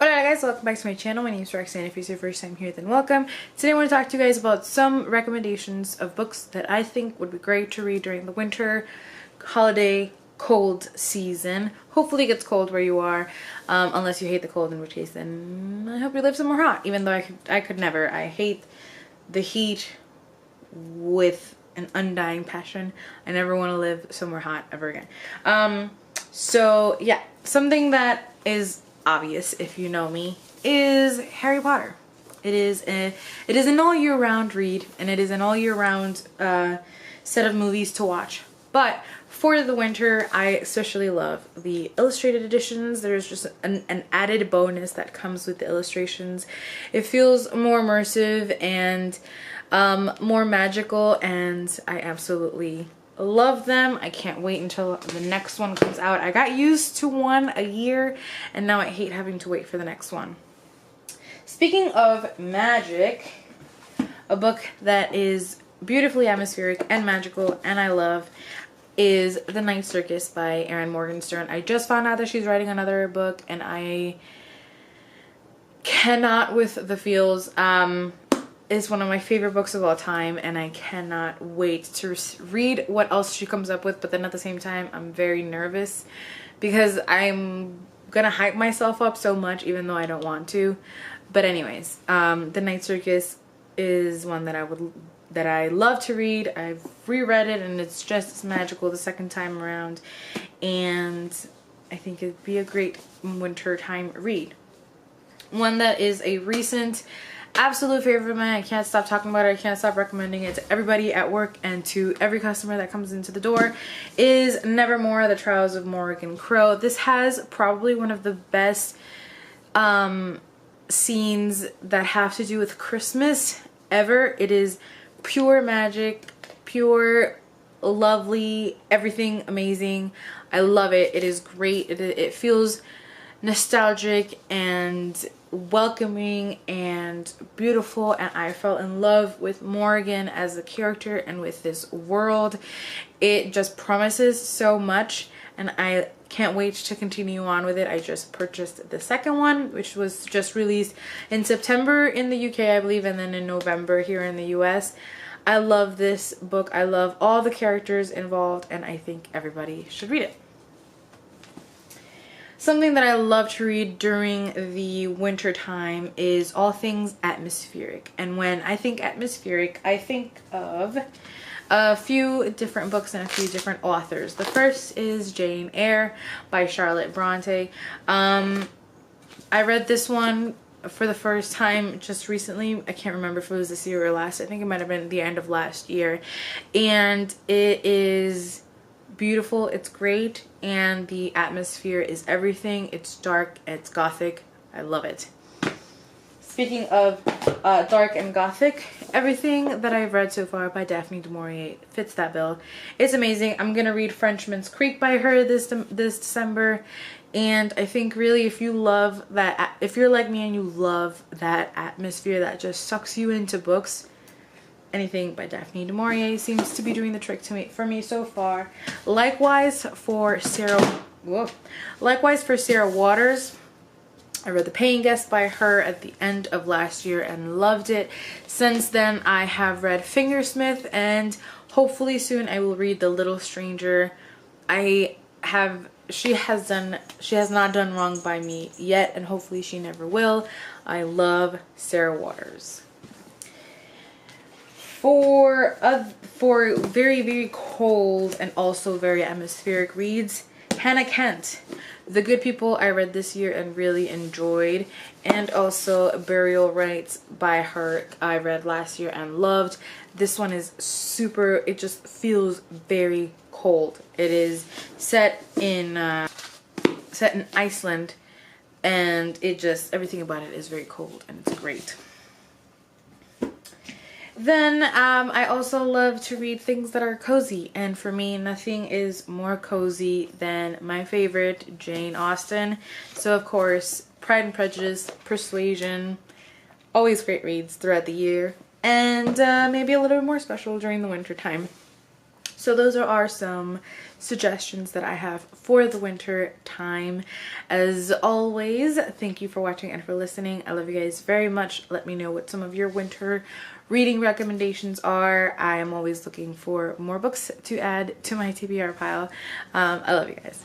Hola guys, welcome back to my channel. My name is Roxanne. If it's your first time here, then welcome. Today I want to talk to you guys about some recommendations of books that I think would be great to read during the winter holiday cold season. Hopefully it gets cold where you are, unless you hate the cold, in which case then I hope you live somewhere hot, even though I could never. I hate the heat with an undying passion. I never want to live somewhere hot ever again. So yeah, something that is obvious if you know me is Harry Potter. It is an all year round read, and it is an all year round set of movies to watch. But for the winter, I especially love the illustrated editions. There's just an added bonus that comes with the illustrations. It feels more immersive and more magical, and I absolutely love them. I can't wait until the next one comes out. I got used to one a year, and now I hate having to wait for the next one. Speaking of magic, a book that is beautifully atmospheric and magical and I love is The Night Circus by Erin Morgenstern. I just found out that she's writing another book, and I cannot with the feels. It's one of my favorite books of all time, and I cannot wait to read what else she comes up with. But then at the same time, I'm very nervous because I'm gonna hype myself up so much even though I don't want to. But anyways, The Night Circus is one that I love to read. I've reread it, and it's just as magical the second time around, and I think it'd be a great winter time read. One that is a recent absolute favorite of mine. I can't stop talking about it. I can't stop recommending it to everybody at work and to every customer that comes into the door is Nevermore, The Trials of Morgan Crow. This has probably one of the best scenes that have to do with Christmas ever. It is pure magic, pure lovely, everything amazing. I love it. It is great. It feels nostalgic and welcoming and beautiful, and I fell in love with Morgan as a character and with this world. It just promises so much, and I can't wait to continue on with it. I just purchased the second one, which was just released in September in the UK, I believe, and then in November here in the US. I love this book. I love all the characters involved, and I think everybody should read it. Something that I love to read during the winter time is all things atmospheric. And when I think atmospheric, I think of a few different books and a few different authors. The first is Jane Eyre by Charlotte Bronte. I read this one for the first time just recently. I can't remember if it was this year or last. I think it might have been the end of last year. And it is beautiful, it's great, and the atmosphere is everything. It's dark, it's gothic. I love it. Speaking of dark and gothic, everything that I've read so far by Daphne du Maurier fits that bill. It's amazing. I'm gonna read Frenchman's Creek by her this December, and I think really if you love that, if you're like me and you love that atmosphere that just sucks you into books, anything by Daphne du Maurier seems to be doing the trick for me so far. Likewise for Sarah Waters. I read The Paying Guest by her at the end of last year and loved it. Since then, I have read Fingersmith, and hopefully soon I will read The Little Stranger. She has not done wrong by me yet, and hopefully she never will. I love Sarah Waters. For very, very cold and also very atmospheric reads, Hannah Kent. The Good People I read this year and really enjoyed, and also Burial Rites by her I read last year and loved. This one is super, it just feels very cold. It is set in Iceland, and it just, everything about it is very cold, and it's great. Then I also love to read things that are cozy, and for me nothing is more cozy than my favorite, Jane Austen. So of course Pride and Prejudice, Persuasion, always great reads throughout the year, and maybe a little bit more special during the winter time. So those are some suggestions that I have for the winter time. As always, thank you for watching and for listening. I love you guys very much. Let me know what some of your winter reading recommendations are. I am always looking for more books to add to my TBR pile. I love you guys.